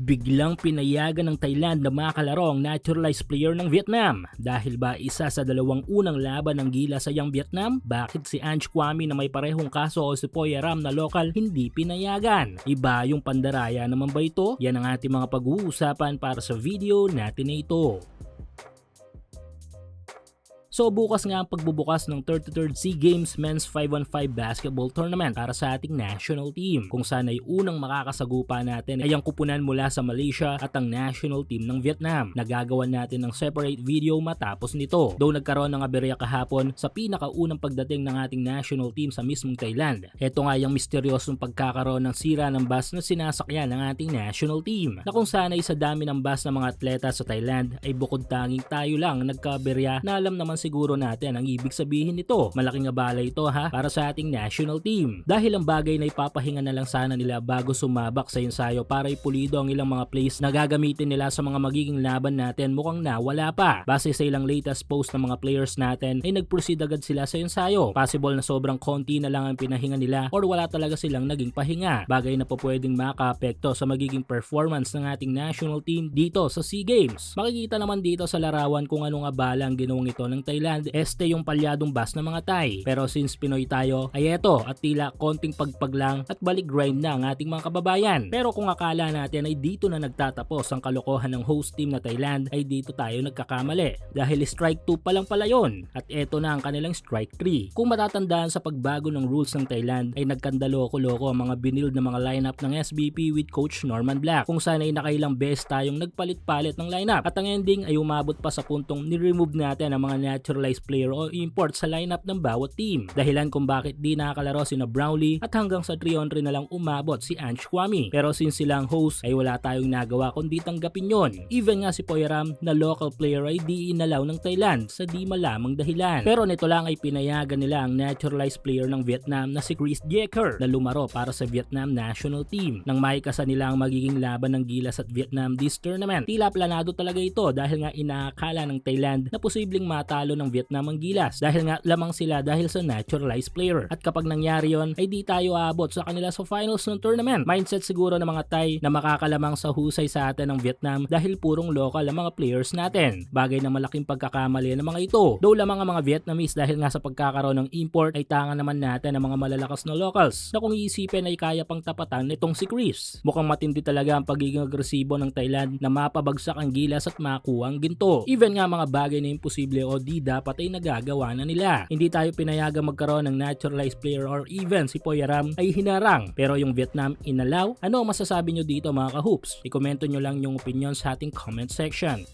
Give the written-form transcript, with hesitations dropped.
Biglang pinayagan ng Thailand na makalaro ang naturalized player ng Vietnam. Dahil ba isa sa dalawang unang laban ng Gilas sa Young Vietnam? Bakit si Ange Kwame na may parehong kaso o si Poy Aram na lokal hindi pinayagan? Iba yung pandaraya naman ba ito? Yan ang ating mga pag-uusapan para sa video natin na ito. So bukas nga ang pagbubukas ng 33rd SEA Games Men's 5-on-5 Basketball Tournament para sa ating national team, kung saan ay unang makakasagupa natin ay ang kupunan mula sa Malaysia at ang national team ng Vietnam. Nagagawan natin ng separate video matapos nito. Though nagkaroon ng aberya kahapon sa pinakaunang pagdating ng ating national team sa mismong Thailand. Ito nga yung misteryosong pagkakaroon ng sira ng bus na sinasakyan ng ating national team, na kung saan ay sa dami ng bus ng mga atleta sa Thailand ay bukod tanging tayo lang nagkaaberya, na alam naman siguro natin ang ibig sabihin nito. Malaking abala ito para sa ating national team. Dahil ang bagay na ipapahinga na lang sana nila bago sumabak sa ensayo para ipulido ang ilang mga plays na gagamitin nila sa mga magiging laban natin, mukhang nawala pa. Base sa ilang latest post ng mga players natin ay nag-proceed agad sila sa ensayo. Possible na sobrang konti na lang ang pinahinga nila or wala talaga silang naging pahinga. Bagay na po pwedeng makaapekto sa magiging performance ng ating national team dito sa SEA Games. Makikita naman dito sa larawan kung anong abala ang ginawang ito ng Thailand. Este yung palyadong bus ng mga Thai. Pero since Pinoy tayo, ay eto at tila konting pagpag lang at balik grind na ang ating mga kababayan. Pero kung akala natin ay dito na nagtatapos ang kalokohan ng host team na Thailand, ay dito tayo nagkakamali. Dahil strike 2 pa lang pala yun. At eto na ang kanilang strike 3. Kung matatandaan sa pagbago ng rules ng Thailand, ay nagkandaloko-loko ang mga binild na mga lineup ng SBP with Coach Norman Black. Kung saan ay nakailang beses tayong nagpalit-palit ng lineup. At ang ending ay umabot pa sa puntong ni-remove natin ang mga naturalized player o import sa lineup ng bawat team. Dahilan kung bakit di nakakalaro sina Brownlee at hanggang sa 3-on-3 na lang umabot si Ange Kwame. Pero since silang host ay wala tayong nagawa kundi tanggapin yon. Even nga si Poy Aram na local player ay di inalaw ng Thailand sa di malamang dahilan. Pero nito lang ay pinayagan nila ang naturalized player ng Vietnam na si Chris Jeker na lumaro para sa Vietnam national team. Nang maikasa nila ang magiging laban ng Gilas at Vietnam this tournament. Tila planado talaga ito dahil nga inaakala ng Thailand na posibleng matalo ng Vietnam ang Gilas dahil nga lamang sila dahil sa naturalized player. At kapag nangyari yon ay di tayo aabot sa kanila sa finals ng tournament. Mindset siguro ng mga Thai na makakalamang sa husay sa atin ng Vietnam dahil purong local ang mga players natin. Bagay na malaking pagkakamali ng mga ito. Though lamang ang mga Vietnamese dahil nga sa pagkakaroon ng import ay tanga naman natin ang mga malalakas na locals na kung iisipin ay kaya pang tapatan nitong si Chris. Mukhang matindi talaga ang pagiging agresibo ng Thailand na mapabagsak ang Gilas at makuha ang ginto. Even nga mga bagay na imposible o di dapat ay nagagawa na nila. Hindi tayo pinayagang magkaroon ng naturalized player or even si Poy Aram ay hinarang. Pero yung Vietnam inalaw? Ano ang masasabi nyo dito mga ka-hoops? I-komento nyo lang yung opinion sa ating comment section.